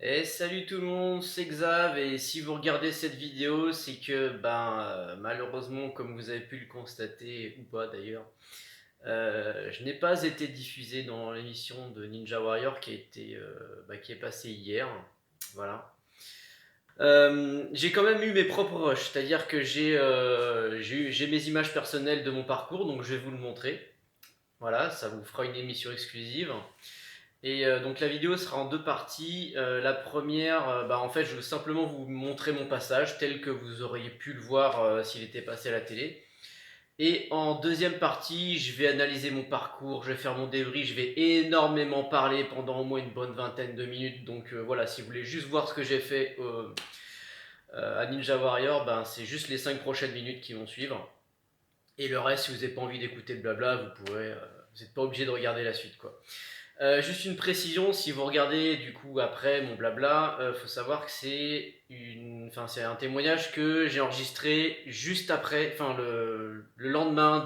Et salut tout le monde, c'est Xav et si vous regardez cette vidéo, c'est que malheureusement, comme vous avez pu le constater ou pas d'ailleurs, je n'ai pas été diffusé dans l'émission de Ninja Warrior qui est passée hier. Voilà. J'ai quand même eu mes propres rushs, c'est-à-dire que j'ai mes images personnelles de mon parcours, donc je vais vous le montrer. Voilà, ça vous fera une émission exclusive. Donc la vidéo sera en deux parties. La première, en fait, je veux simplement vous montrer mon passage tel que vous auriez pu le voir s'il était passé à la télé. Et en deuxième partie, je vais analyser mon parcours, je vais faire mon débrief, je vais énormément parler pendant au moins une bonne vingtaine de minutes. Donc voilà, si vous voulez juste voir ce que j'ai fait à Ninja Warrior, c'est juste les 5 prochaines minutes qui vont suivre. Et le reste, si vous n'avez pas envie d'écouter le blabla, vous n'êtes pas obligé de regarder la suite, quoi. Juste une précision, si vous regardez du coup après mon blabla, faut savoir que c'est un témoignage que j'ai enregistré juste après, le lendemain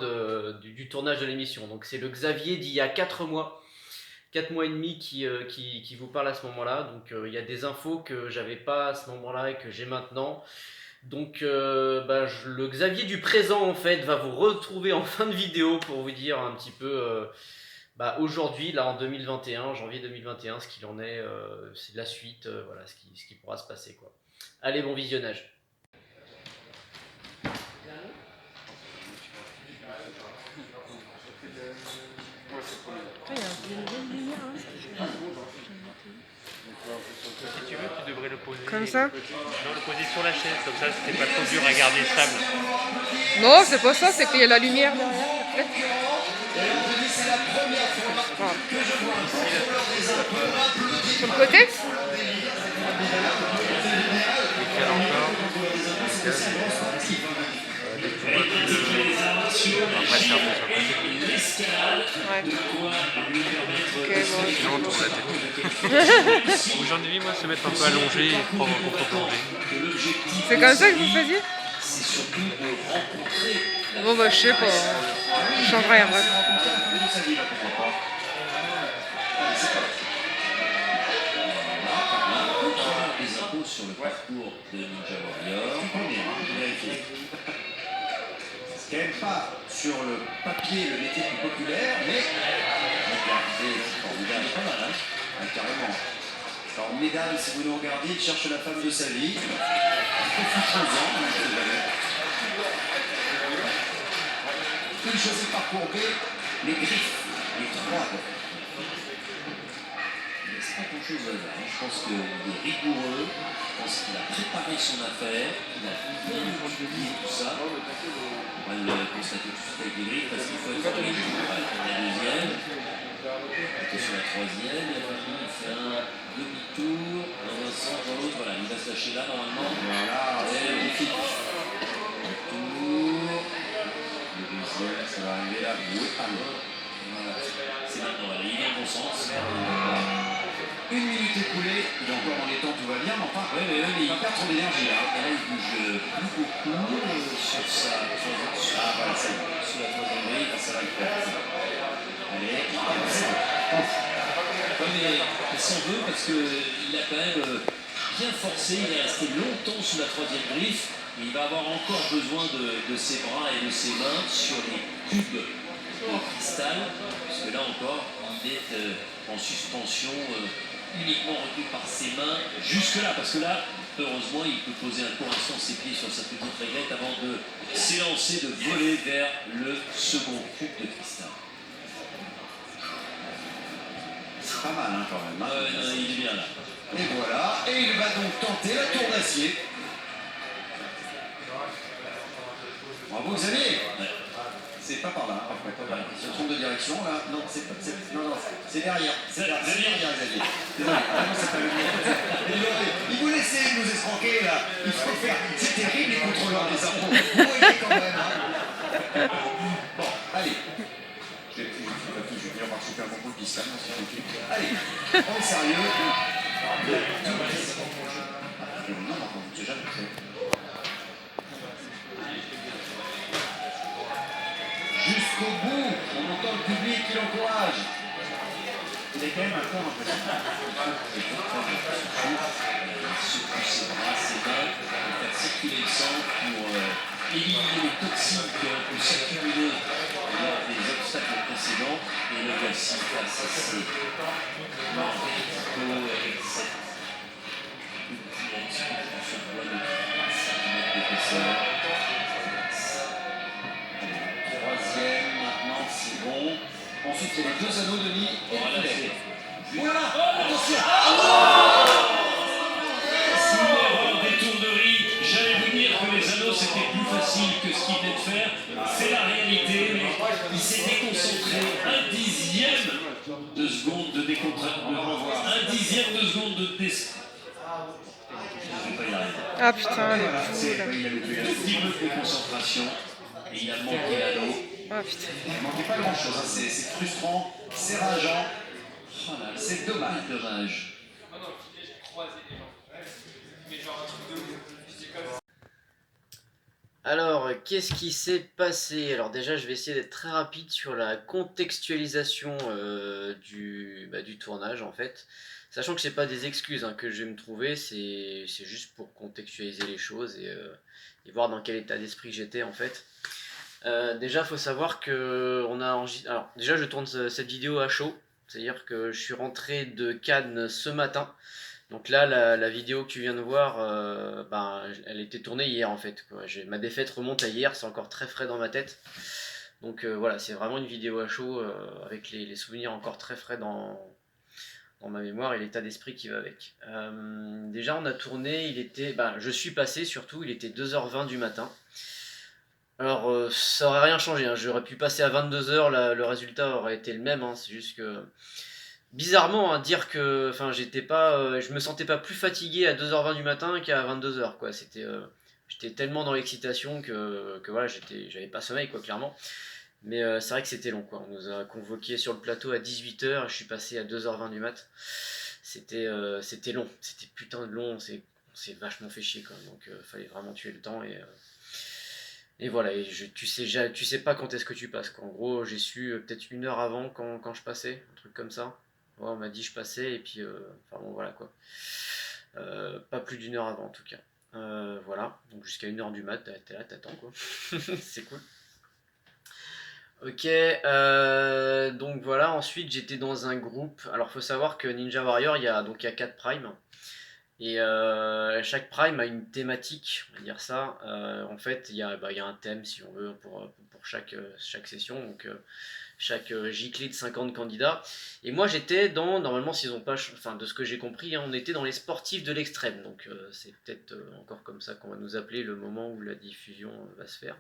du tournage de l'émission. Donc c'est le Xavier d'il y a 4 mois, 4 mois et demi qui vous parle à ce moment-là. Donc il y a des infos que j'avais pas à ce moment-là et que j'ai maintenant. Donc le Xavier du présent en fait va vous retrouver en fin de vidéo pour vous dire un petit peu aujourd'hui, là en 2021, janvier 2021, ce qu'il en est, c'est de la suite, voilà, ce qui pourra se passer, quoi. Allez, bon visionnage. Ah, il y a une belle lumière là. Si tu veux, tu devrais le poser. Comme ça? Non, le poser sur la chaise, comme ça c'est pas trop dur à garder stable. Non, c'est pas ça, c'est qu'il y a la lumière derrière. Ah. Sur le côté? Nickel encore. Après, c'est un peu sur le côté. Ouais. Ok, bon. Sinon, on tourne la tête. J'en ai vu, moi, se mettre un peu allongé et prendre un contre-plongée. C'est comme ça que vous faisiez? Bon, bah, je sais pas. Je change rien, bref. Des infos sur le parcours de Ninja Warrior. C'est quand même pas sur le papier le métier le plus populaire, mais c'est formidable, pas mal, hein, carrément. Alors, mesdames, si vous nous regardez, il cherche la femme de sa vie. Une chose est par courbée, les griffes, les froides. Il ne laisse pas grand chose à hasard. Je pense qu'il est rigoureux. Je pense qu'il a préparé son affaire. Il a bien étudié tout ça. On va le constater tout de suite avec les griffes parce qu'il faut être formidable. La deuxième. Attention la troisième. Il fait un demi-tour dans un sens, dans l'autre. Voilà, il va se lâcher là normalement. Voilà, c'est magnifique. Le tour. Le deuxième, ça va arriver là. Oui, alors. Voilà. C'est maintenant, il est dans le bon sens. Une minute écoulée, il est encore dans les temps, tout va bien, mais enfin, mais il perd trop d'énergie là. Et là, il bouge plus beaucoup sur sa troisième. Ah, voilà, c'est bon. Sur la troisième grille, ça va le faire. Allez, mais il s'en veut parce qu'il a quand même bien forcé, il est resté longtemps sous la troisième griffe. Il va avoir encore besoin de ses bras et de ses mains sur les cubes de cristal, puisque là encore, il est en suspension uniquement retenu par ses mains jusque-là, parce que là, heureusement, il peut poser un court instant ses pieds sur sa petite réglette avant de s'élancer, de voler vers le second cube de cristal. C'est pas mal, hein, quand même. Hein. Il est bien là. Et voilà, et il va donc tenter la tour d'acier. Bravo Xavier. Ouais. C'est pas par là, par contre. Ouais. Il se trompe de direction, là. Non, c'est derrière. C'est derrière Xavier. Désolé. Ah non, c'est pas le mien. Il vous laissait nous escroquer, là. Il faut faire. C'est terrible, les contrôleurs des impôts. Vous voyez quand même, hein. Bon, allez. Je vais finir par choper un concours de piste. Allez, en sérieux. Non, c'est jamais fait. Jusqu'au bout, on entend le public qui l'encourage. Il c'était quand même un temps impressionnant. Et pour faire le souffle, secoue ses bras, ses mains, pour faire circuler le sang, pour éliminer les toxines qui ont pu s'accumuler lors des obstacles précédents. Et le voici face à ces morts verticaux avec cette ultimate scoop qu'on se voit de 3 cm d'épaisseur. Troisième, maintenant c'est bon. Ensuite, c'est les 2 anneaux de nid et le filet. Voilà, attention. C'est une erreur d'étourderie. J'allais vous dire que les anneaux c'était plus facile que ce qu'il venait de faire. C'est la réalité, mais il s'est déconcentré. Un dixième de seconde de déconcentration. Un dixième de seconde de déconcentration. Je vais pas y arriver. Ah putain, le fou là. Il avait fait un petit peu de déconcentration et il a manqué l'anneau. Ah putain. Il ne manquait pas grand-chose, hein. C'est frustrant, c'est rageant, Oh là là, c'est dommage. dommage. Alors, qu'est-ce qui s'est passé? Alors déjà, je vais essayer d'être très rapide sur la contextualisation du tournage, en fait. Sachant que c'est pas des excuses hein, que je vais me trouver, c'est juste pour contextualiser les choses et voir dans quel état d'esprit j'étais, en fait. Déjà, faut savoir que on a enregistré... Alors, déjà, je tourne cette vidéo à chaud. C'est-à-dire que je suis rentré de Cannes ce matin. Donc là, la vidéo que tu viens de voir, elle était tournée hier en fait, quoi. Ma défaite remonte à hier, c'est encore très frais dans ma tête. Donc voilà, c'est vraiment une vidéo à chaud avec les souvenirs encore très frais dans ma mémoire et l'état d'esprit qui va avec. Déjà, on a tourné, je suis passé surtout, il était 2h20 du matin. Alors, ça aurait rien changé, hein. J'aurais pu passer à 22h, le résultat aurait été le même, hein. C'est juste que... Bizarrement, hein, dire que... Enfin, je me sentais pas plus fatigué à 2h20 du matin qu'à 22h, quoi. J'étais tellement dans l'excitation que voilà, j'avais pas sommeil, quoi, clairement. Mais c'est vrai que c'était long, quoi. On nous a convoqués sur le plateau à 18h, et je suis passé à 2h20 du mat. C'était long, c'était putain de long, on s'est vachement fait chier, quoi. Donc, fallait vraiment tuer le temps et voilà, tu sais pas quand est-ce que tu passes, quoi. En gros, j'ai su peut-être 1 heure avant quand je passais, un truc comme ça. Ouais, on m'a dit je passais et puis enfin bon voilà quoi. Pas plus d'1 heure avant en tout cas. Voilà, donc jusqu'à 1h du mat, t'es là, t'attends quoi. C'est cool. Ok, donc voilà, ensuite j'étais dans un groupe. Alors faut savoir que Ninja Warrior, il y a 4 primes. Et chaque prime a une thématique, on va dire ça. En fait, il y a un thème, si on veut, pour chaque session. Donc, chaque giclée de 50 candidats. Et moi, j'étais normalement, s'ils ont pas, enfin, de ce que j'ai compris, hein, on était dans les sportifs de l'extrême. Donc, c'est peut-être encore comme ça qu'on va nous appeler le moment où la diffusion va se faire.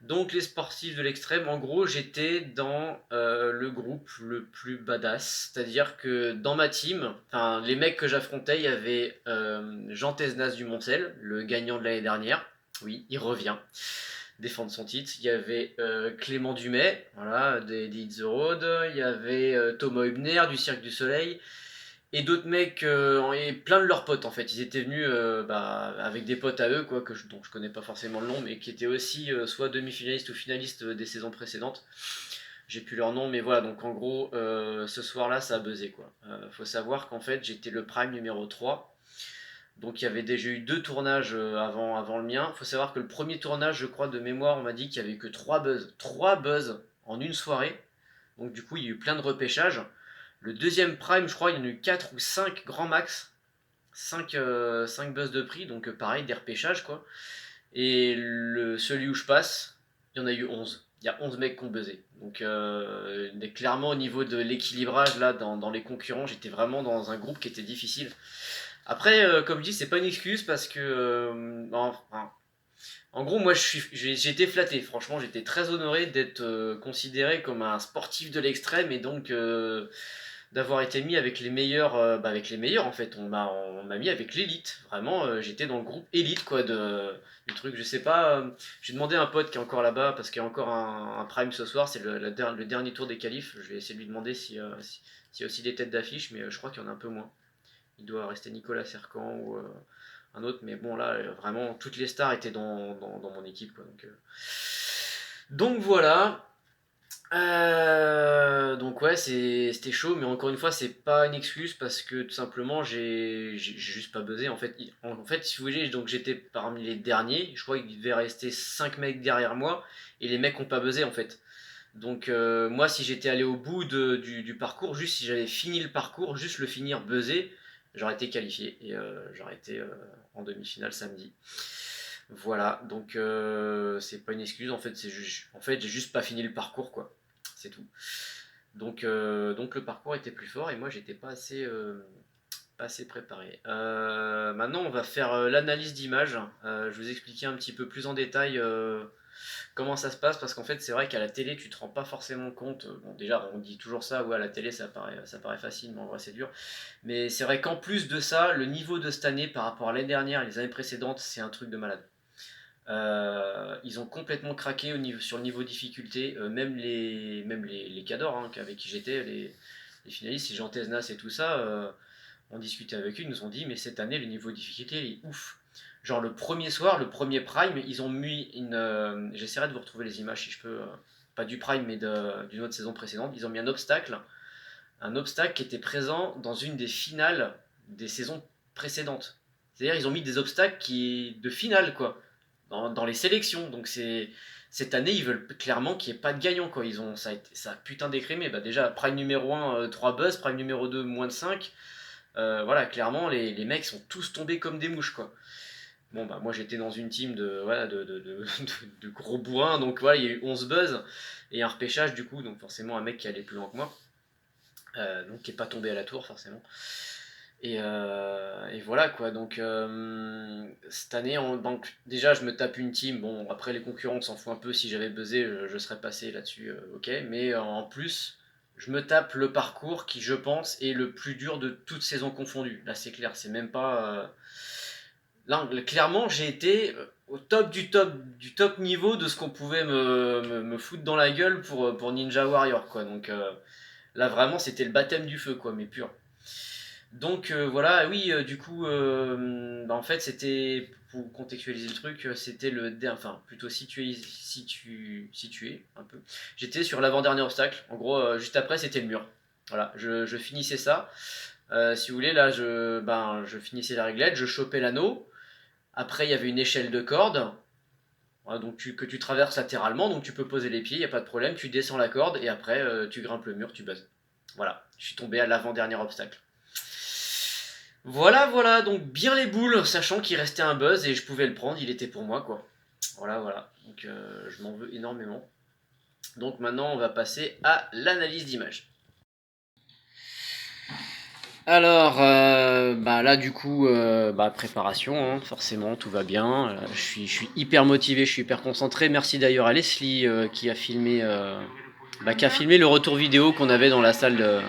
Donc les sportifs de l'extrême, en gros j'étais dans le groupe le plus badass, c'est-à-dire que dans ma team, les mecs que j'affrontais, il y avait Jean Tesnas du Moncel, le gagnant de l'année dernière, oui, il revient défendre son titre, il y avait Clément Dumais, voilà, des Hit the Road, il y avait Thomas Hübner du Cirque du Soleil, et d'autres mecs, et plein de leurs potes en fait, ils étaient venus avec des potes à eux, quoi, dont je connais pas forcément le nom, mais qui étaient aussi soit demi-finalistes ou finalistes des saisons précédentes. J'ai plus leur nom, mais voilà, donc en gros, ce soir-là, ça a buzzé, quoi. Faut savoir qu'en fait, j'étais le prime numéro 3, donc il y avait déjà eu 2 tournages avant le mien. Faut savoir que le premier tournage, je crois, de mémoire, on m'a dit qu'il y avait que 3 buzz. 3 buzz en une soirée, donc du coup, il y a eu plein de repêchages. Le deuxième prime, je crois, il y en a eu 4 ou 5 grand max. 5 buzz de prix, donc pareil, des repêchages, quoi. Et celui où je passe, il y en a eu 11. Il y a 11 mecs qui ont buzzé. Donc clairement, au niveau de l'équilibrage, là, dans les concurrents, j'étais vraiment dans un groupe qui était difficile. Après, comme je dis, c'est pas une excuse parce que... en gros, moi, j'ai été flatté. Franchement, j'étais très honoré d'être considéré comme un sportif de l'extrême et donc d'avoir été mis avec les meilleurs, en fait. On m'a mis avec l'élite. Vraiment, j'étais dans le groupe élite quoi du truc. Je sais pas. J'ai demandé à un pote qui est encore là-bas parce qu'il y a encore un prime ce soir. C'est le dernier tour des qualifs. Je vais essayer de lui demander s'il y a aussi des têtes d'affiche, mais je crois qu'il y en a un peu moins. Il doit rester Nicolas Sercan ou un autre, mais bon là vraiment toutes les stars étaient dans mon équipe quoi, donc voilà. Donc ouais, c'était chaud, mais encore une fois, c'est pas une excuse parce que tout simplement, j'ai juste pas buzzé. En fait, si vous voulez, donc j'étais parmi les derniers. Je crois qu'il devait rester 5 mecs derrière moi et les mecs ont pas buzzé en fait. Donc moi, si j'étais allé au bout du parcours, juste si j'avais fini le parcours, juste le finir buzzé, j'aurais été qualifié et j'aurais été en demi-finale samedi. Voilà, donc c'est pas une excuse. En fait, j'ai juste pas fini le parcours quoi. C'est tout. Donc le parcours était plus fort et moi j'étais pas assez préparé. Maintenant on va faire l'analyse d'image. Je vais vous expliquer un petit peu plus en détail comment ça se passe parce qu'en fait c'est vrai qu'à la télé tu te rends pas forcément compte. Bon, déjà on dit toujours ça, ouais, à la télé ça paraît facile, mais en vrai c'est dur. Mais c'est vrai qu'en plus de ça, le niveau de cette année par rapport à l'année dernière et les années précédentes, c'est un truc de malade. Ils ont complètement craqué sur le niveau difficulté, même les cadors hein, avec qui j'étais, les finalistes, les Jean Tesnas et tout ça, on discutait avec eux, ils nous ont dit mais cette année le niveau de difficulté il est ouf. Genre le premier soir, le premier prime, ils ont mis j'essaierai de vous retrouver les images si je peux, pas du prime mais d'une autre saison précédente, ils ont mis un obstacle qui était présent dans une des finales des saisons précédentes. C'est-à-dire ils ont mis des obstacles de finale quoi dans les sélections. Donc cette année, ils veulent clairement qu'il n'y ait pas de gagnant. Quoi. Ça a putain d'écrémé. Bah, déjà, prime numéro 1, 3 buzz, prime numéro 2, moins de 5. Voilà, clairement, les mecs sont tous tombés comme des mouches. Quoi. Bon, bah, moi, j'étais dans une team de gros bourrins. Donc, voilà, il y a eu 11 buzz et un repêchage, du coup. Donc, forcément, un mec qui allait plus loin que moi. Donc, qui n'est pas tombé à la tour, forcément. Et voilà quoi, donc cette année, donc, déjà je me tape une team, bon après les concurrents on s'en fout un peu, si j'avais buzzé je serais passé là-dessus, ok, mais en plus je me tape le parcours qui je pense est le plus dur de toute saison confondue, là c'est clair, c'est même pas... Là clairement j'ai été au top du top niveau de ce qu'on pouvait me foutre dans la gueule pour Ninja Warrior quoi, donc là vraiment c'était le baptême du feu quoi, mais pur. Donc voilà, oui, du coup, en fait, c'était, pour contextualiser le truc, c'était enfin, plutôt situé, un peu. J'étais sur l'avant-dernier obstacle, en gros, juste après, c'était le mur. Voilà, je finissais ça. Si vous voulez, là, je finissais la réglette, je chopais l'anneau. Après, il y avait une échelle de corde, voilà, donc que tu traverses latéralement, donc tu peux poser les pieds, il n'y a pas de problème, tu descends la corde, et après, tu grimpes le mur, tu buzzes. Voilà, je suis tombé à l'avant-dernier obstacle. Voilà, donc bien les boules, sachant qu'il restait un buzz et je pouvais le prendre, il était pour moi quoi. Voilà, donc je m'en veux énormément. Donc maintenant on va passer à l'analyse d'image. Alors, là du coup, préparation, hein, forcément, tout va bien. Je suis hyper motivé, je suis hyper concentré. Merci d'ailleurs à Leslie qui a filmé le retour vidéo qu'on avait dans la salle,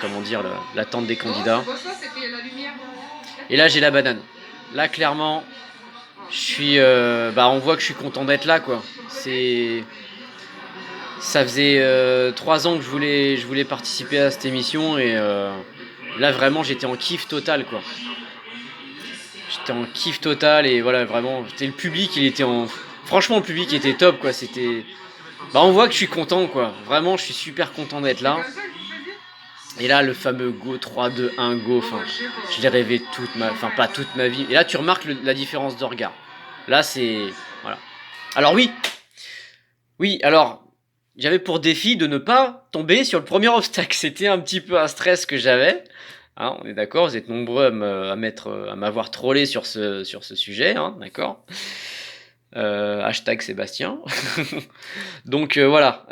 comment dire, l'attente des candidats. Et là j'ai la banane. Là clairement, on voit que je suis content d'être là quoi. Ça faisait 3 ans que je voulais participer à cette émission et là vraiment j'étais en kiff total quoi. J'étais en kiff total et voilà vraiment, le public franchement le public était top quoi. On voit que je suis content quoi. Vraiment je suis super content d'être là. Et là, le fameux Go 3-2-1 Go, je l'ai rêvé pas toute ma vie. Et là, tu remarques la différence de regard. Là, c'est... Voilà. Alors oui, alors, j'avais pour défi de ne pas tomber sur le premier obstacle. C'était un petit peu un stress que j'avais. Hein, on est d'accord, vous êtes nombreux à m'avoir trollé sur ce sujet, hein, d'accord. Hashtag Sébastien. Donc voilà,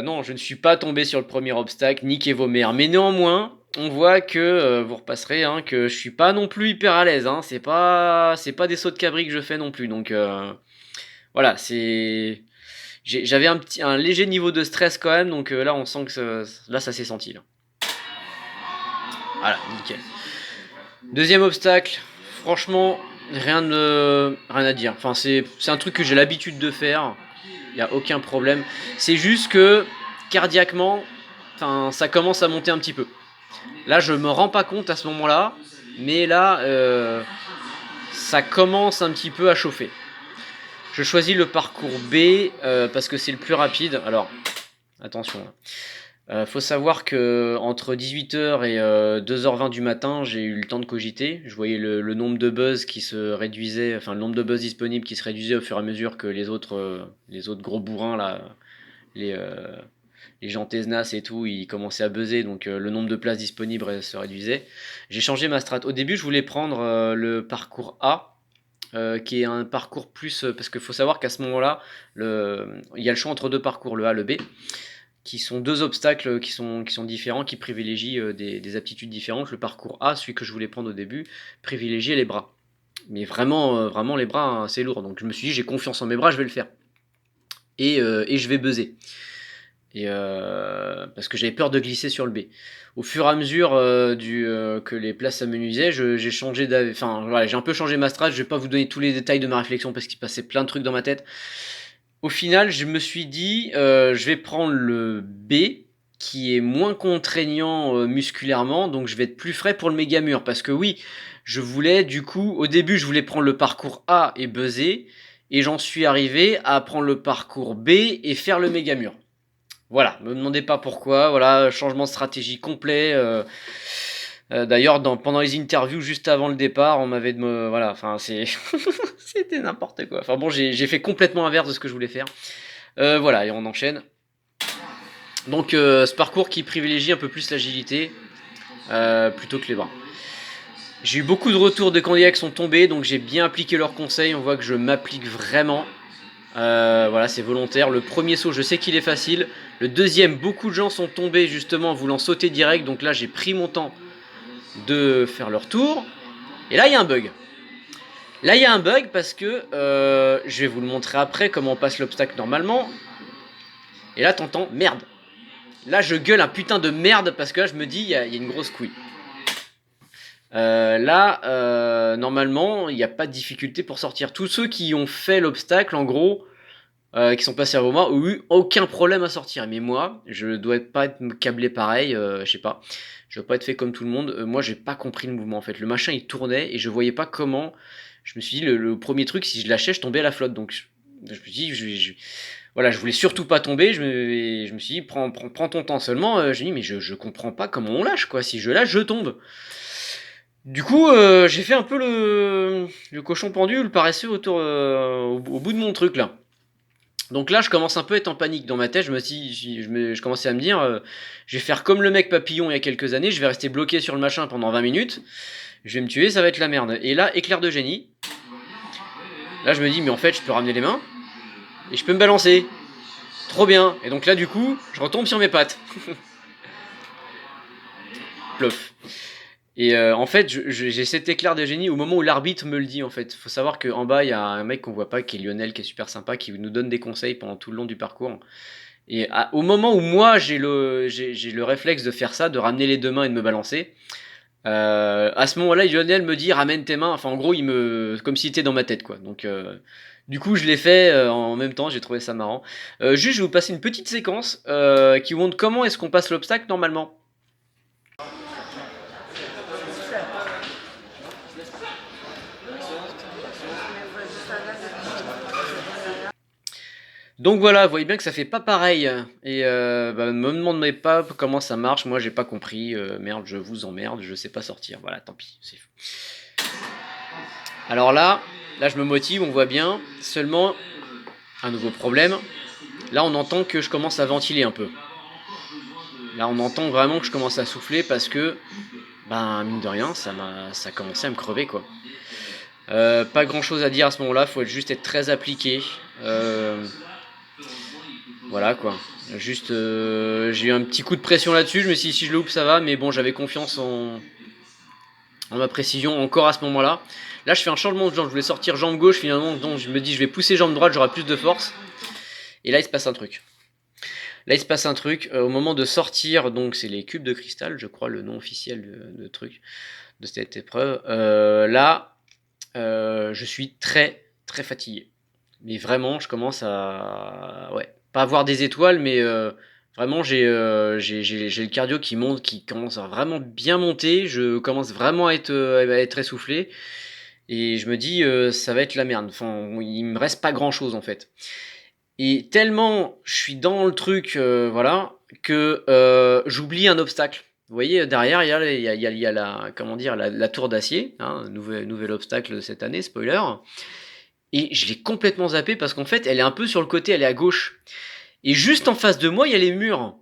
non, je ne suis pas tombé sur le premier obstacle, niquez vos mères. Mais néanmoins, on voit que vous repasserez, hein, que je suis pas non plus hyper à l'aise. Hein, c'est pas des sauts de cabri que je fais non plus. Donc voilà, j'avais un léger niveau de stress quand même. Donc là, on sent que ça s'est senti. Là. Voilà, nickel. Deuxième obstacle, franchement... Rien à dire. Enfin, c'est un truc que j'ai l'habitude de faire. Il n'y a aucun problème. C'est juste que, cardiaquement, ça commence à monter un petit peu. Là, je me rends pas compte à ce moment-là. Mais là, ça commence un petit peu à chauffer. Je choisis le parcours B parce que c'est le plus rapide. Alors, attention. Faut savoir que entre 18h et 2h20 du matin, j'ai eu le temps de cogiter. Je voyais le nombre de buzz qui se réduisait, enfin le nombre de buzz disponibles qui se réduisait au fur et à mesure que les autres gros bourrins là, les, euh, les gens Tesnas et tout, ils commençaient à buzzer, donc le nombre de places disponibles se réduisait. J'ai changé ma strat. Au début, je voulais prendre le parcours A, qui est un parcours plus... parce qu'il faut savoir qu'à ce moment-là, il y a le choix entre deux parcours, le A et le B, qui sont deux obstacles qui sont différents, qui privilégient des aptitudes différentes. Le parcours A, celui que je voulais prendre au début, privilégiait les bras. Mais vraiment, vraiment les bras, hein, c'est lourd. Donc je me suis dit, j'ai confiance en mes bras, je vais le faire. Et je vais buzzer. Parce que j'avais peur de glisser sur le B. Au fur et à mesure que les places s'amenuisaient, j'ai changé d'avis. Enfin, voilà, j'ai un peu changé ma strat. Je vais pas vous donner tous les détails de ma réflexion parce qu'il passait plein de trucs dans ma tête. Au final, je me suis dit, je vais prendre le B, qui est moins contraignant musculairement, donc je vais être plus frais pour le méga mur. Parce que oui, je voulais, du coup, au début, je voulais prendre le parcours A et buzzer, et j'en suis arrivé à prendre le parcours B et faire le méga mur. Voilà, me demandez pas pourquoi, voilà, changement de stratégie complet. D'ailleurs, pendant les interviews juste avant le départ, on m'avait voilà, enfin c'était n'importe quoi. Enfin bon, j'ai fait complètement l'inverse de ce que je voulais faire. Voilà, et on enchaîne. Donc ce parcours qui privilégie un peu plus l'agilité plutôt que les bras. J'ai eu beaucoup de retours de candidats qui sont tombés, donc j'ai bien appliqué leurs conseils. On voit que je m'applique vraiment. Voilà, c'est volontaire. Le premier saut, je sais qu'il est facile. Le deuxième, beaucoup de gens sont tombés justement en voulant sauter direct. Donc là, j'ai pris mon temps de faire leur tour. Et là, il y a un bug. Là, il y a un bug parce que je vais vous le montrer après comment on passe l'obstacle normalement. Et là, t'entends merde. Là, je gueule un putain de merde parce que là, je me dis, il y a une grosse couille. Normalement, il n'y a pas de difficulté pour sortir. Tous ceux qui ont fait l'obstacle, en gros, qui sont passés avant moi, ont eu aucun problème à sortir. Mais moi, je dois pas être câblé pareil, je sais pas. Je dois pas être fait comme tout le monde. Moi, j'ai pas compris le mouvement en fait. Le machin il tournait et je voyais pas comment. Je me suis dit, le premier truc, si je lâchais, je tombais à la flotte. Donc, je me suis dit, voilà, je voulais surtout pas tomber. Je me suis dit, prends ton temps seulement. Je me dis, mais je comprends pas comment on lâche quoi. Si je lâche, je tombe. Du coup, j'ai fait un peu le cochon pendu, le paresseux au bout de mon truc là. Donc là, je commence un peu à être en panique dans ma tête. Je commençais à me dire, je vais faire comme le mec papillon il y a quelques années. Je vais rester bloqué sur le machin pendant 20 minutes. Je vais me tuer, ça va être la merde. Et là, éclair de génie. Là, je me dis, mais en fait, je peux ramener les mains et je peux me balancer. Trop bien. Et donc là, du coup, je retombe sur mes pattes. Plof. Et en fait, j'ai cet éclair de génie au moment où l'arbitre me le dit. En fait, faut savoir qu'en bas, il y a un mec qu'on voit pas, qui est Lionel, qui est super sympa, qui nous donne des conseils pendant tout le long du parcours. Et au moment où moi, j'ai le réflexe de faire ça, de ramener les deux mains et de me balancer, à ce moment-là, Lionel me dit ramène tes mains. Enfin, en gros, comme s'il était dans ma tête, quoi. Donc, du coup, je l'ai fait en même temps. J'ai trouvé ça marrant. Juste, je vais vous passer une petite séquence qui vous montre comment est-ce qu'on passe l'obstacle normalement. Donc voilà, vous voyez bien que ça fait pas pareil. Et me demandez pas comment ça marche, moi j'ai pas compris. Merde, je vous emmerde, je sais pas sortir. Voilà, tant pis, c'est fou. Alors là je me motive, on voit bien. Seulement, un nouveau problème. Là on entend que je commence à ventiler un peu. Là on entend vraiment que je commence à souffler parce que, mine de rien, ça a commencé à me crever quoi. Pas grand chose à dire à ce moment-là, faut juste être très appliqué. Voilà quoi. Juste, j'ai eu un petit coup de pression là-dessus. Je me suis dit si je le loupe ça va, mais bon, j'avais confiance en ma précision encore à ce moment-là. Là, je fais un changement de jambe. Je voulais sortir jambe gauche finalement, donc je me dis je vais pousser jambe droite, j'aurai plus de force. Et là, il se passe un truc. Au moment de sortir, donc c'est les cubes de cristal, je crois le nom officiel de cette épreuve. Je suis très très fatigué. Mais vraiment, je commence à pas avoir des étoiles, mais vraiment j'ai le cardio qui monte, qui commence à vraiment bien monter. Je commence vraiment à être essoufflé et je me dis ça va être la merde. Enfin, il me reste pas grand chose en fait. Et tellement je suis dans le truc, voilà, que j'oublie un obstacle. Vous voyez, derrière, il y a la, comment dire, la tour d'acier, hein, nouvel obstacle cette année, spoiler. Et je l'ai complètement zappé parce qu'en fait, elle est un peu sur le côté, elle est à gauche. Et juste en face de moi, il y a les murs.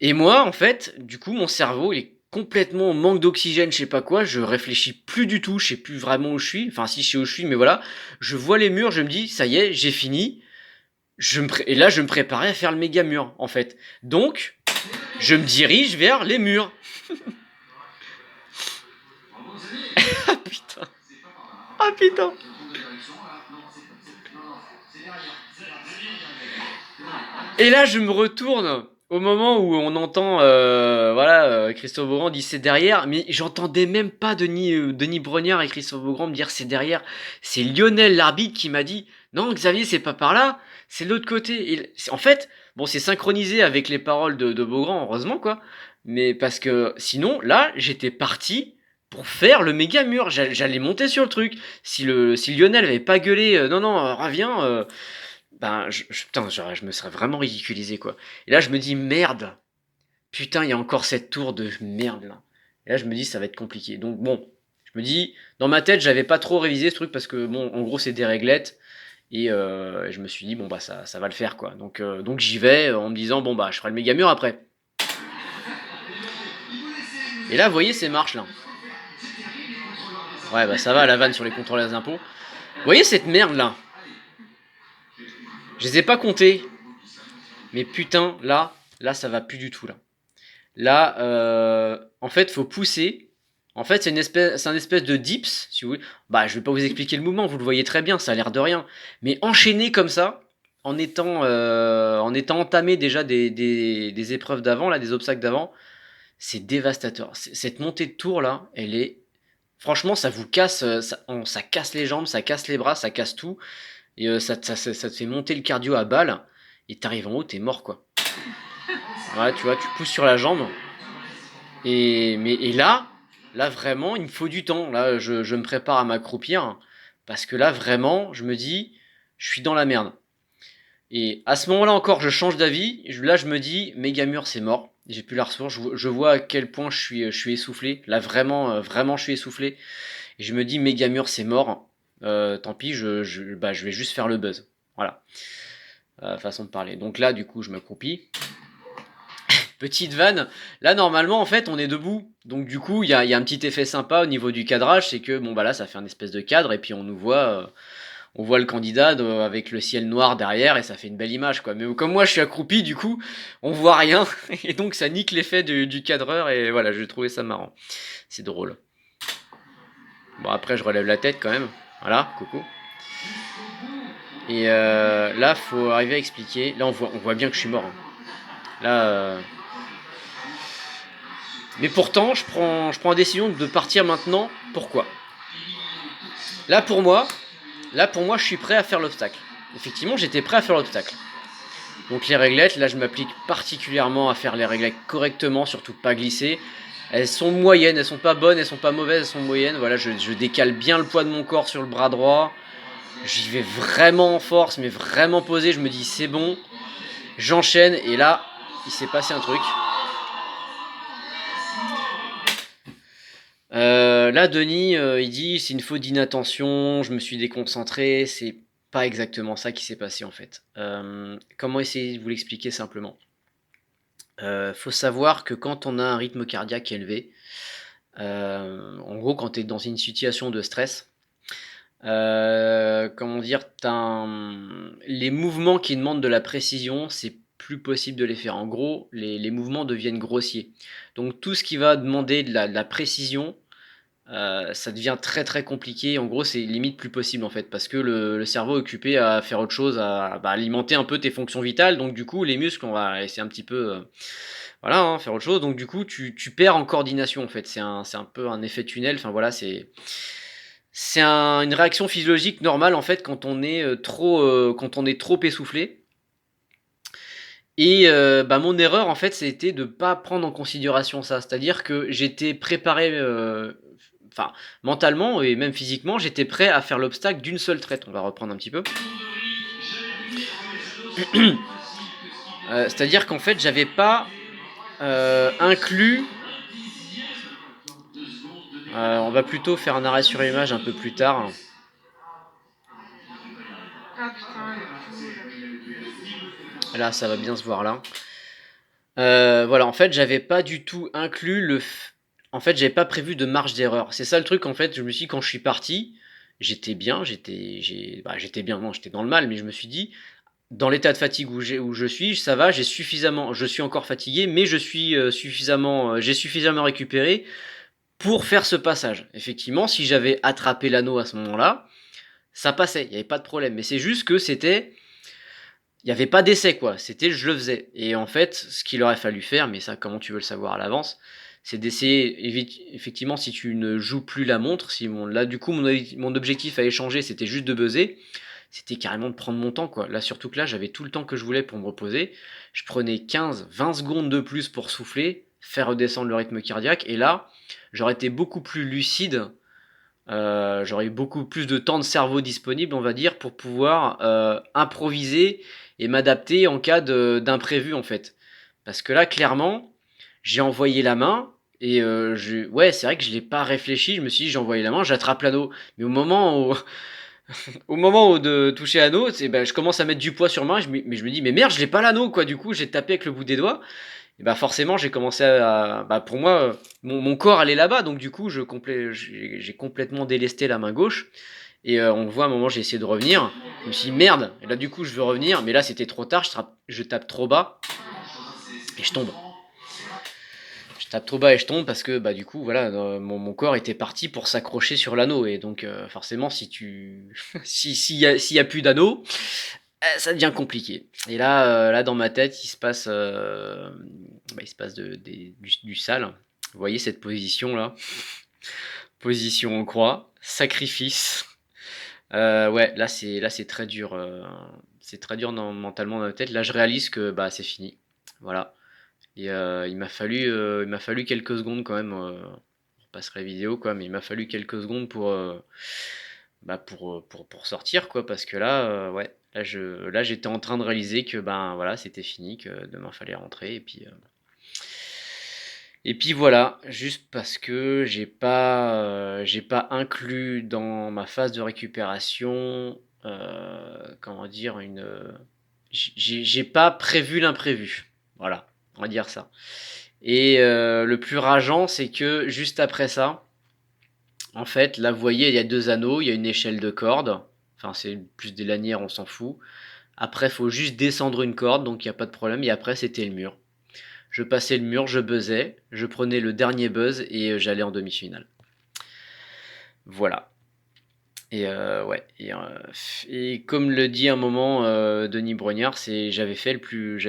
Et moi, en fait, du coup, mon cerveau, il est complètement en manque d'oxygène, je sais pas quoi, je réfléchis plus du tout, je sais plus vraiment où je suis, enfin si je sais où je suis, mais voilà, je vois les murs, je me dis, ça y est, j'ai fini, et là je me préparais à faire le méga mur, en fait. Donc, je me dirige vers les murs. Ah putain. Ah putain. Et là, je me retourne au moment où on entend, voilà, Christophe Beaugrand dit c'est derrière, mais j'entendais même pas Denis Brognard et Christophe Beaugrand me dire c'est derrière. C'est Lionel, l'arbitre, qui m'a dit non, Xavier, c'est pas par là, c'est de l'autre côté. En fait, bon, c'est synchronisé avec les paroles de Beaugrand, heureusement, quoi. Mais parce que sinon, là, j'étais parti pour faire le méga mur. J'allais monter sur le truc. Si Lionel avait pas gueulé, non, non, reviens. Ben, putain, je me serais vraiment ridiculisé, quoi. Et là, je me dis, merde, putain, il y a encore cette tour de merde, là. Et là, je me dis, ça va être compliqué. Donc, bon, je me dis, dans ma tête, j'avais pas trop révisé ce truc parce que, bon, en gros, c'est des réglettes. Et je me suis dit, bon, bah, ça va le faire, quoi. Donc j'y vais en me disant, bon, bah, je ferai le méga mur après. Et là, vous voyez ces marches, là. Ouais, bah, ça va, la vanne sur les contrôleurs des impôts. Vous voyez cette merde, là? Je les ai pas comptés. Mais putain, là, ça va plus du tout, là. Là, en fait, faut pousser. En fait, c'est un espèce de dips, si vous voulez. Bah, je vais pas vous expliquer le mouvement, vous le voyez très bien, ça a l'air de rien. Mais enchaîner comme ça, en étant entamé déjà des épreuves d'avant, là, des obstacles d'avant, c'est dévastateur. Cette montée de tour, là, elle est... Franchement, ça vous casse, ça casse les jambes, ça casse les bras, ça casse tout. Et ça te fait monter le cardio à balle. Et t'arrives en haut, t'es mort, quoi. Ouais, tu vois, tu pousses sur la jambe. Et là, vraiment, il me faut du temps. Là, je me prépare à m'accroupir. Parce que là, vraiment, je me dis, je suis dans la merde. Et à ce moment-là encore, je change d'avis. Là, je me dis, Mégamur, c'est mort. J'ai plus la ressource. Je vois à quel point je suis essoufflé. Là, vraiment, vraiment, je suis essoufflé. Et je me dis, Mégamur, c'est mort. Tant pis, bah, je vais juste faire le buzz. Voilà. Façon de parler. Donc là, du coup, je m'accroupis. Petite vanne. Là, normalement, en fait, on est debout. Donc, du coup, il y a un petit effet sympa au niveau du cadrage. C'est que, bon, bah là, ça fait un espèce de cadre. Et puis, on voit le candidat avec le ciel noir derrière. Et ça fait une belle image, quoi. Mais comme moi, je suis accroupi, du coup, on voit rien. Et donc, ça nique l'effet du cadreur. Et voilà, j'ai trouvé ça marrant. C'est drôle. Bon, après, je relève la tête quand même. Voilà, coucou. Et là, faut arriver à expliquer. Là, on voit bien que je suis mort. Hein. Là... Mais pourtant, je prends la décision de partir maintenant. Pourquoi? Là pour moi, je suis prêt à faire l'obstacle. Effectivement, j'étais prêt à faire l'obstacle. Donc les réglettes, là je m'applique particulièrement à faire les réglettes correctement, surtout pas glisser. Elles sont moyennes, elles sont pas bonnes, elles sont pas mauvaises, elles sont moyennes. Voilà, je décale bien le poids de mon corps sur le bras droit. J'y vais vraiment en force, mais vraiment posé. Je me dis c'est bon, j'enchaîne. Et là, il s'est passé un truc. Là, Denis, il dit c'est une faute d'inattention, je me suis déconcentré. C'est pas exactement ça qui s'est passé en fait. Comment essayer de vous l'expliquer simplement? Faut savoir que quand on a un rythme cardiaque élevé, en gros, quand tu es dans une situation de stress, comment dire, les mouvements qui demandent de la précision, c'est plus possible de les faire. En gros, les mouvements deviennent grossiers. Donc tout ce qui va demander de la précision, ça devient très très compliqué. En gros, c'est limite plus possible en fait, parce que le cerveau est occupé à faire autre chose, à alimenter un peu tes fonctions vitales. Donc du coup, les muscles, on va essayer un petit peu, voilà, hein, faire autre chose. Donc du coup, tu perds en coordination en fait. C'est un peu un effet tunnel. Enfin voilà, c'est une réaction physiologique normale en fait quand on est trop essoufflé. Et mon erreur en fait, c'était de pas prendre en considération ça. C'est-à-dire que j'étais préparé, enfin mentalement et même physiquement, j'étais prêt à faire l'obstacle d'une seule traite. On va reprendre un petit peu. C'est-à-dire qu'en fait, j'avais pas inclus. On va plutôt faire un arrêt sur image un peu plus tard. Ah putain, Là, ça va bien se voir là. Voilà, en fait, j'avais pas du tout inclus en fait, j'avais pas prévu de marge d'erreur. C'est ça le truc, en fait. Je me suis dit, quand je suis parti, j'étais bien, j'étais bien, non, j'étais dans le mal, mais je me suis dit, dans l'état de fatigue où je suis, ça va, je suis encore fatigué, mais j'ai suffisamment récupéré pour faire ce passage. Effectivement, si j'avais attrapé l'anneau à ce moment-là, ça passait, il n'y avait pas de problème. Mais c'est juste que il n'y avait pas d'essai, quoi. C'était je le faisais. Et en fait, ce qu'il aurait fallu faire, mais ça, comment tu veux le savoir à l'avance, c'est d'essayer, effectivement, si tu ne joues plus la montre, là, du coup, mon objectif à échanger, c'était juste de buzzer, c'était carrément de prendre mon temps, quoi. Là, surtout que là, j'avais tout le temps que je voulais pour me reposer. Je prenais 15-20 secondes de plus pour souffler, faire redescendre le rythme cardiaque, et là, j'aurais été beaucoup plus lucide. J'aurais eu beaucoup plus de temps de cerveau disponible, on va dire, pour pouvoir improviser et m'adapter en cas d'imprévu, en fait. Parce que là, clairement, j'ai envoyé la main et ouais, c'est vrai que je l'ai pas réfléchi. Je me suis dit, j'ai envoyé la main, j'attrape l'anneau. Mais au moment où de toucher l'anneau, ben, je commence à mettre du poids sur main. Mais je me dis, mais merde, je l'ai pas l'anneau, quoi. Du coup, j'ai tapé avec le bout des doigts. Et bah forcément, j'ai commencé bah pour moi, mon corps allait là-bas, donc du coup, j'ai complètement délesté la main gauche. Et on le voit à un moment, j'ai essayé de revenir. Je me suis dit merde. Et là, du coup, je veux revenir, mais là, c'était trop tard. Je tape trop bas et je tombe. Je tape trop bas et je tombe parce que bah du coup, voilà, mon corps était parti pour s'accrocher sur l'anneau. Et donc, forcément, s'il y a plus d'anneau, ça devient compliqué. Et là, dans ma tête, il se passe du sale. Vous voyez cette position là, position en croix, sacrifice. Ouais, là c'est très dur. C'est très dur mentalement dans la tête. Là, je réalise que bah c'est fini. Voilà. Et il m'a fallu quelques secondes quand même. On passera la vidéo quoi, mais il m'a fallu quelques secondes pour sortir quoi, parce que là, ouais, là j'étais en train de réaliser que ben voilà, c'était fini, que demain fallait rentrer, et puis voilà, juste parce que j'ai pas inclus dans ma phase de récupération, comment dire, j'ai pas prévu l'imprévu. Voilà, on va dire ça. Et le plus rageant, c'est que juste après ça, en fait, là, vous voyez, il y a deux anneaux, il y a une échelle de corde. Enfin, c'est plus des lanières, on s'en fout. Après, il faut juste descendre une corde, donc il n'y a pas de problème. Et après, c'était le mur. Je passais le mur, je buzzais, je prenais le dernier buzz et j'allais en demi-finale. Voilà. Et ouais. Et comme le dit un moment Denis Brognard, j'avais fait le plus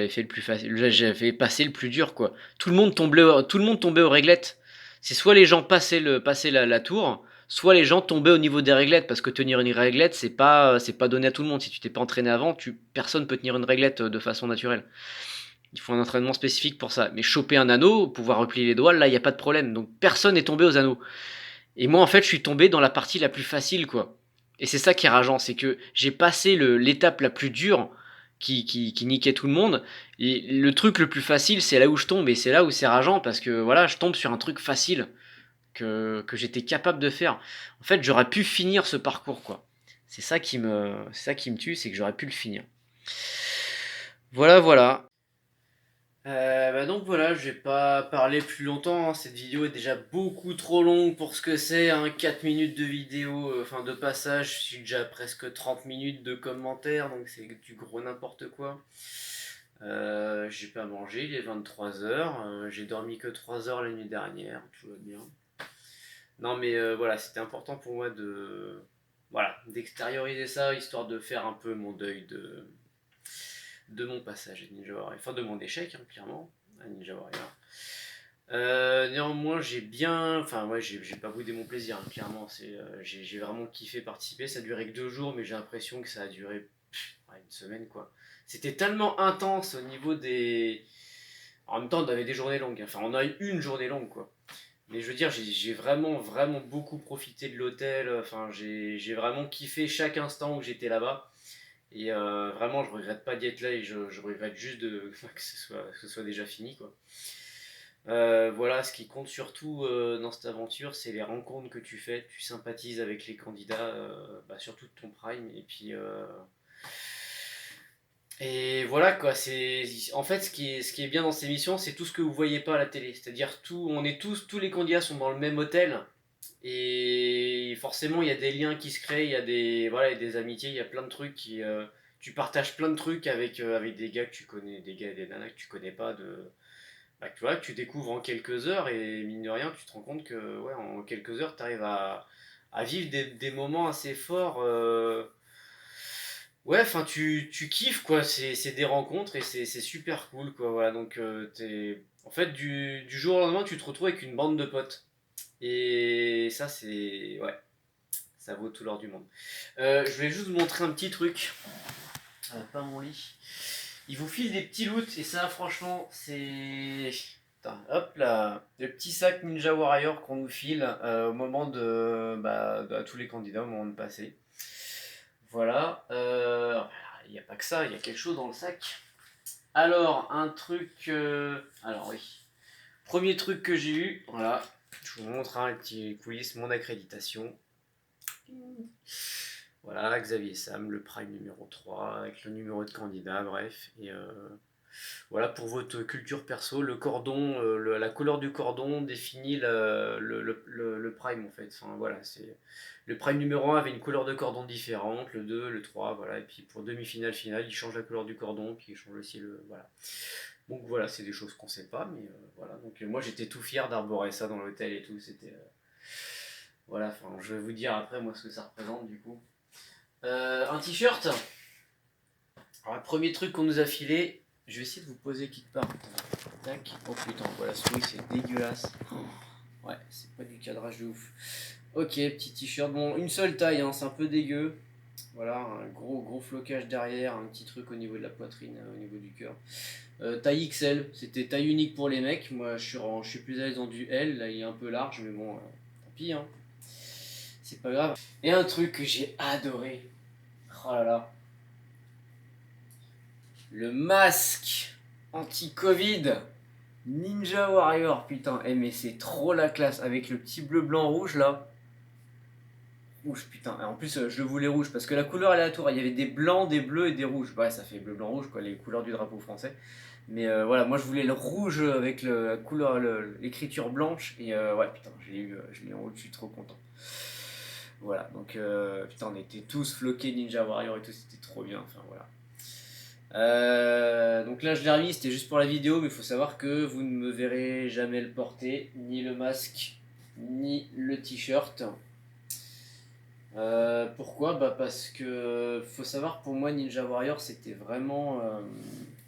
facile, j'avais passé le plus dur quoi. Tout le monde tombait aux réglettes. C'est soit les gens passaient la tour, soit les gens tombaient au niveau des réglettes parce que tenir une réglette c'est pas donné à tout le monde. Si tu t'es pas entraîné avant, personne peut tenir une réglette de façon naturelle. Il faut un entraînement spécifique pour ça. Mais choper un anneau, pouvoir replier les doigts, là il y a pas de problème. Donc personne n'est tombé aux anneaux. Et moi, en fait, je suis tombé dans la partie la plus facile, quoi. Et c'est ça qui est rageant, c'est que j'ai passé l'étape la plus dure qui niquait tout le monde. Et le truc le plus facile, c'est là où je tombe. Et c'est là où c'est rageant, parce que voilà, je tombe sur un truc facile que j'étais capable de faire. En fait, j'aurais pu finir ce parcours, quoi. C'est ça qui me tue, c'est que j'aurais pu le finir. Voilà, voilà. Bah donc voilà, je vais pas parler plus longtemps, hein. Cette vidéo est déjà beaucoup trop longue pour ce que c'est, hein. 4 minutes de vidéo, enfin de passage, je suis déjà presque 30 minutes de commentaires, donc c'est du gros n'importe quoi. J'ai pas mangé, il est 23h, j'ai dormi que 3 heures la nuit dernière, tout va bien. Non mais voilà, c'était important pour moi d'extérioriser ça, histoire de faire un peu mon deuil de mon passage à Ninja Warrior, enfin de mon échec, hein, clairement, à Ninja Warrior. Néanmoins, enfin ouais, j'ai pas boudé mon plaisir, hein, clairement. J'ai vraiment kiffé participer. Ça a duré que 2 jours, mais j'ai l'impression que ça a duré une semaine, quoi. C'était tellement intense au niveau des. En même temps, on avait des journées longues, hein. Enfin, on a eu une journée longue, quoi. Mais je veux dire, j'ai vraiment, vraiment beaucoup profité de l'hôtel. Enfin, j'ai vraiment kiffé chaque instant où j'étais là-bas. Et vraiment, je regrette pas d'y être là et je regrette juste que ce soit déjà fini, quoi. Voilà, ce qui compte surtout dans cette aventure, c'est les rencontres que tu fais. Tu sympathises avec les candidats, surtout de ton prime. Et voilà quoi. En fait ce qui est bien dans ces missions, c'est tout ce que vous voyez pas à la télé. C'est-à-dire tous les candidats sont dans le même hôtel. Et forcément, il y a des liens qui se créent, il y a des amitiés, il y a plein de trucs tu partages plein de trucs avec des gars que tu connais, des gars et des nanas que tu connais pas tu vois, que tu découvres en quelques heures et mine de rien, tu te rends compte que ouais, en quelques heures, tu arrives à vivre des moments assez forts. Ouais, enfin, tu kiffes quoi, c'est des rencontres et c'est super cool quoi. Voilà, donc en fait, du jour au lendemain, tu te retrouves avec une bande de potes. Et ça, c'est. Ouais, ça vaut tout l'or du monde. Je voulais juste vous montrer un petit truc. Pas mon lit. Il vous file des petits loots et ça, franchement, c'est. Putain, hop là, le petit sac Ninja Warrior qu'on nous file au moment à tous les candidats au moment de passer. Voilà. Il n'y a pas que ça, il y a quelque chose dans le sac. Alors, un truc. Alors, oui. Premier truc que j'ai eu, voilà. Je vous montre les petits coulisses, mon accréditation. Voilà, Xavier Sam, le prime numéro 3, avec le numéro de candidat, bref. Et voilà, pour votre culture perso, le cordon, la couleur du cordon définit le prime en fait. Enfin, voilà, le prime numéro 1 avait une couleur de cordon différente, le 2, le 3, voilà. Et puis pour demi-finale, finale, il change la couleur du cordon, puis il change aussi le. Voilà. Donc voilà, c'est des choses qu'on sait pas, mais voilà. Donc moi j'étais tout fier d'arborer ça dans l'hôtel et tout, c'était. Voilà, enfin, je vais vous dire après moi ce que ça représente du coup. Un t-shirt. Alors, le premier truc qu'on nous a filé, je vais essayer de vous poser quelque part. Tac. Oh putain, voilà, ce truc c'est dégueulasse. Ouais, c'est pas du cadrage de ouf. Ok, petit t-shirt. Bon, une seule taille, hein, c'est un peu dégueu. Voilà, un gros flocage derrière, un petit truc au niveau de la poitrine, au niveau du cœur. Taille XL, c'était taille unique pour les mecs. Moi, je suis plus à l'aise dans du L. Là, il est un peu large, mais bon, tant pis, hein. C'est pas grave. Et un truc que j'ai adoré. Oh là là. Le masque anti-Covid Ninja Warrior, putain. Eh, mais c'est trop la classe. Avec le petit bleu, blanc, rouge là. Rouge, putain. Et en plus, je le voulais rouge parce que la couleur aléatoire, il y avait des blancs, des bleus et des rouges. Ouais, ça fait bleu, blanc, rouge, quoi, les couleurs du drapeau français. Mais voilà, moi je voulais le rouge avec la couleur, l'écriture blanche. Et ouais, putain, je l'ai en haut, je suis trop content. Voilà, donc putain, on était tous floqués Ninja Warrior et tout, c'était trop bien. Enfin voilà. Donc là, je l'ai remis, c'était juste pour la vidéo, mais il faut savoir que vous ne me verrez jamais le porter, ni le masque, ni le t-shirt. Pourquoi? Bah parce que faut savoir, pour moi Ninja Warrior c'était vraiment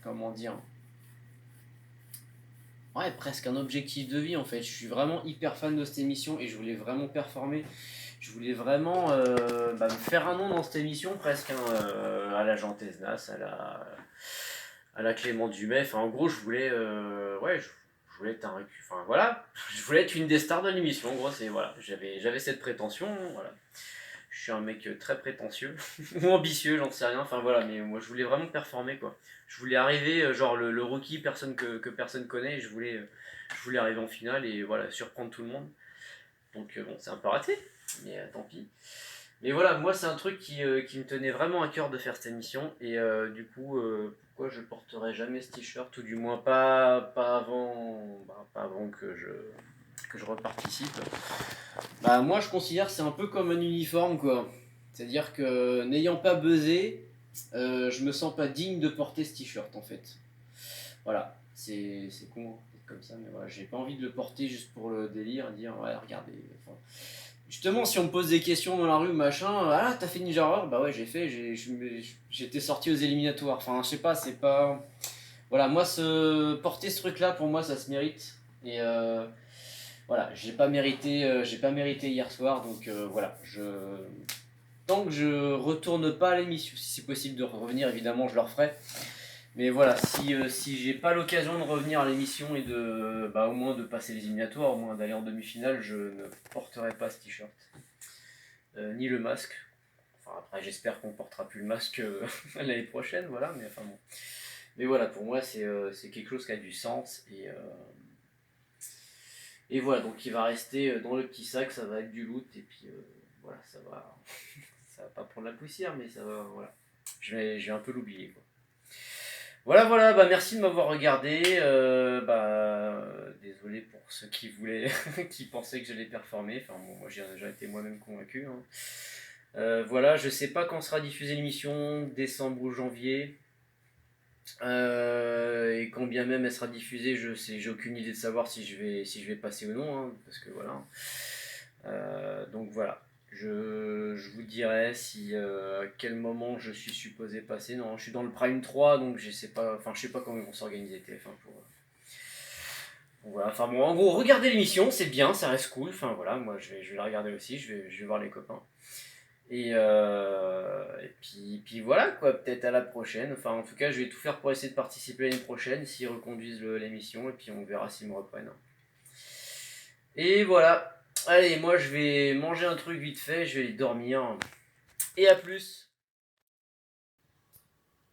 comment dire, ouais, presque un objectif de vie en fait. Je suis vraiment hyper fan de cette émission et je voulais vraiment performer. Je voulais vraiment me faire un nom dans cette émission presque, hein, à la Jean Tesnas, à la Clément Dumais. Enfin en gros je voulais je voulais être enfin voilà, je voulais être une des stars de l'émission. En gros c'est voilà, j'avais cette prétention, voilà. Je suis un mec très prétentieux ou ambitieux, j'en sais rien. Enfin voilà, mais moi je voulais vraiment performer quoi. Je voulais arriver genre le rookie, personne que personne connaît. Et je voulais arriver en finale et voilà surprendre tout le monde. Donc bon, c'est un peu raté, mais tant pis. Mais voilà, moi c'est un truc qui me tenait vraiment à cœur de faire cette émission et du coup pourquoi je porterai jamais ce t-shirt ou du moins pas avant que je reparticipe. Bah moi je considère que c'est un peu comme un uniforme quoi. C'est-à-dire que n'ayant pas buzzé, je me sens pas digne de porter ce t-shirt en fait. Voilà, c'est con d'être comme ça, mais voilà, j'ai pas envie de le porter juste pour le délire, dire ouais regardez. Enfin, justement si on me pose des questions dans la rue machin, ah t'as fait Ninja Warrior? Bah ouais j'ai fait, j'étais sorti aux éliminatoires. Enfin je sais pas, c'est pas. Voilà, moi porter ce truc là pour moi ça se mérite. Et voilà, j'ai pas mérité hier soir, donc voilà, tant que je retourne pas à l'émission, si c'est possible de revenir, évidemment, je le referai. Mais voilà, si j'ai pas l'occasion de revenir à l'émission et de, au moins de passer les éliminatoires, au moins d'aller en demi-finale, je ne porterai pas ce t-shirt, ni le masque. Enfin, après j'espère qu'on portera plus le masque l'année prochaine, voilà, mais enfin bon. Mais voilà, pour moi c'est quelque chose qui a du sens, et voilà, donc il va rester dans le petit sac, ça va être du loot, et puis voilà, ça va ça va pas prendre la poussière, mais ça va, voilà. Je vais un peu l'oublier, quoi. Voilà, bah merci de m'avoir regardé. Désolé pour ceux qui voulaient, qui pensaient que j'allais performer. Enfin bon, moi j'ai été moi-même convaincu, hein. Voilà, je sais pas quand sera diffusée l'émission, décembre ou janvier. Et quand bien même elle sera diffusée, j'ai aucune idée de savoir si je vais passer ou non, hein, parce que voilà. Donc voilà. Je vous dirai si à quel moment je suis supposé passer. Non, je suis dans le Prime 3, donc je sais pas comment ils vont s'organiser TF1 pour. Donc voilà, enfin bon, en gros, regardez l'émission, c'est bien, ça reste cool. Enfin voilà, moi je vais la regarder aussi, je vais voir les copains. Et puis voilà quoi, peut-être à la prochaine. Enfin en tout cas, je vais tout faire pour essayer de participer l'année prochaine s'ils reconduisent l'émission, et puis on verra s'ils me reprennent. Et voilà. Allez, moi je vais manger un truc vite fait, je vais dormir. Et à plus.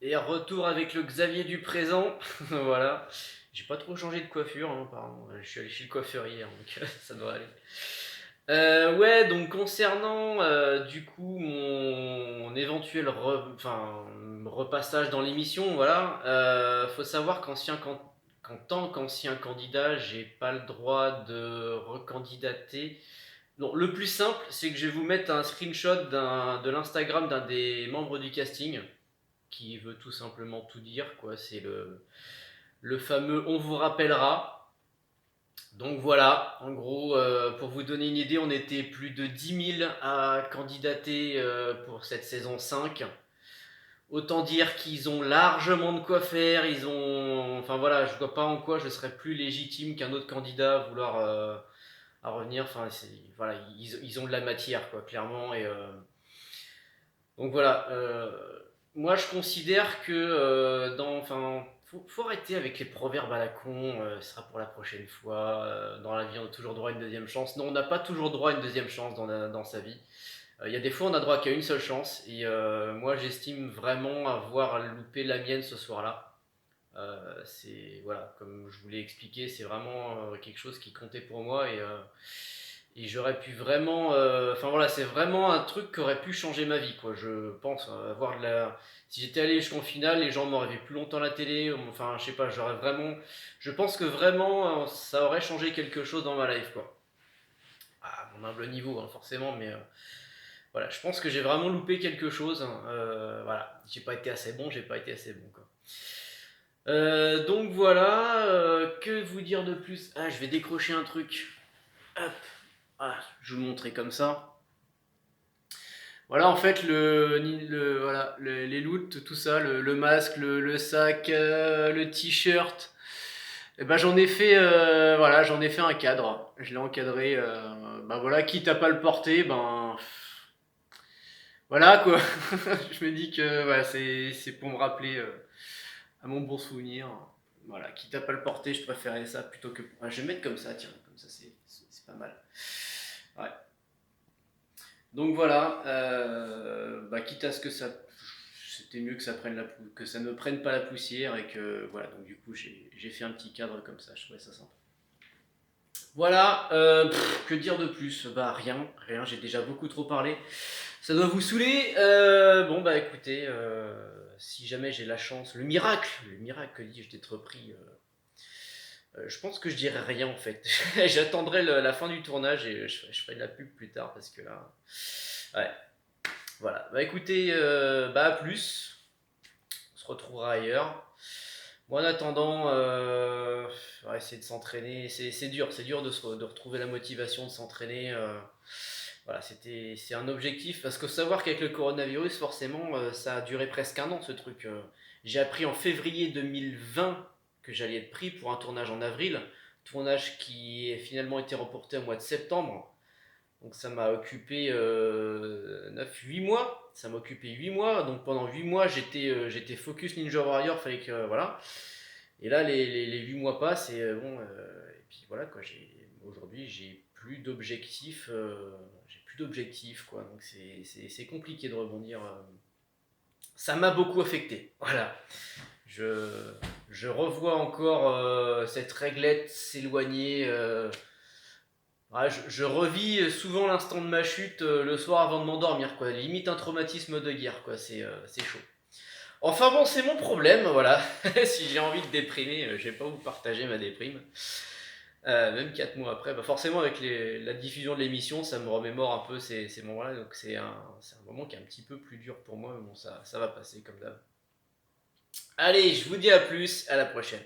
Et retour avec le Xavier du présent. Voilà. J'ai pas trop changé de coiffure, hein, apparemment. Je suis allé chez le coiffeur hier, donc ça doit aller. Ouais, donc concernant du coup mon éventuel repassage dans l'émission, voilà. Faut savoir qu'en tant qu'ancien candidat, j'ai pas le droit de recandidater. Non, le plus simple, c'est que je vais vous mettre un screenshot de l'Instagram d'un des membres du casting, qui veut tout simplement tout dire, quoi. C'est le fameux "on vous rappellera". Donc voilà, en gros, pour vous donner une idée, on était plus de 10 000 à candidater pour cette saison 5. Autant dire qu'ils ont largement de quoi faire, Enfin voilà, je vois pas en quoi je serais plus légitime qu'un autre candidat à vouloir à revenir. Enfin, voilà, ils ont de la matière, quoi, clairement. Donc voilà, moi je considère que faut arrêter avec les proverbes à la con, ce sera pour la prochaine fois, dans la vie on a toujours droit à une deuxième chance. Non, on n'a pas toujours droit à une deuxième chance dans sa vie. Il y a des fois on a droit qu'à une seule chance, et moi j'estime vraiment avoir loupé la mienne ce soir-là. Voilà, comme je vous l'ai expliqué, c'est vraiment quelque chose qui comptait pour moi, et j'aurais pu vraiment, enfin voilà, c'est vraiment un truc qui aurait pu changer ma vie, quoi. Je pense avoir si j'étais allé jusqu'en finale, les gens m'auraient vu plus longtemps à la télé. Enfin, je sais pas, je pense que vraiment, ça aurait changé quelque chose dans ma life, quoi. À mon humble niveau, hein, forcément, mais voilà, je pense que j'ai vraiment loupé quelque chose, hein. Voilà, j'ai pas été assez bon, quoi. Donc voilà, que vous dire de plus? Ah, je vais décrocher un truc. Hop. Ah, je vais vous montrer comme ça. Voilà, en fait, voilà, les loots, tout ça, le masque, le sac, le t-shirt. Et ben j'en ai fait un cadre. Je l'ai encadré. Ben voilà, quitte à pas le porter, ben voilà quoi. Je me dis que voilà, c'est pour me rappeler à mon bon souvenir. Voilà, quitte à pas le porter, je préférais ça plutôt que. Ah, je vais mettre comme ça, tiens, comme ça c'est pas mal. Ouais. Donc voilà, quitte à ce que c'était mieux que que ça ne prenne pas la poussière, et que voilà, donc du coup j'ai fait un petit cadre comme ça, je trouvais ça sympa. Voilà, que dire de plus? Bah rien, j'ai déjà beaucoup trop parlé. Ça doit vous saouler. Bon bah écoutez, si jamais j'ai la chance, le miracle, que dis-je, d'être pris. Je pense que je dirais rien en fait. J'attendrai la fin du tournage, et je ferai de la pub plus tard, parce que là. Ouais. Voilà. Bah écoutez, à plus. On se retrouvera ailleurs. Moi en attendant, on va essayer de s'entraîner. C'est dur de retrouver la motivation de s'entraîner. Voilà, c'est un objectif, parce que savoir qu'avec le coronavirus, forcément, ça a duré presque un an ce truc. J'ai appris en février 2020 que j'allais être pris pour un tournage en avril, tournage qui a finalement été reporté au mois de septembre. Donc ça m'a occupé 8 mois. Ça m'a occupé 8 mois. Donc pendant 8 mois, j'étais focus Ninja Warrior, fallait que voilà. Et là les 8 mois passent, et bon et puis voilà quoi, aujourd'hui j'ai plus d'objectifs plus d'objectifs, quoi. Donc c'est compliqué de rebondir. Ça m'a beaucoup affecté. Voilà. Je revois encore cette réglette s'éloigner. Ouais, je revis souvent l'instant de ma chute le soir avant de m'endormir, quoi. Limite un traumatisme de guerre, quoi. C'est chaud. Enfin bon, c'est mon problème, voilà. Si j'ai envie de déprimer, je vais pas vous partager ma déprime. Même 4 mois après, bah forcément avec la diffusion de l'émission, ça me remémore un peu ces moments-là. Donc c'est un moment qui est un petit peu plus dur pour moi, mais bon, ça va passer comme d'hab. Allez, je vous dis à plus, à la prochaine.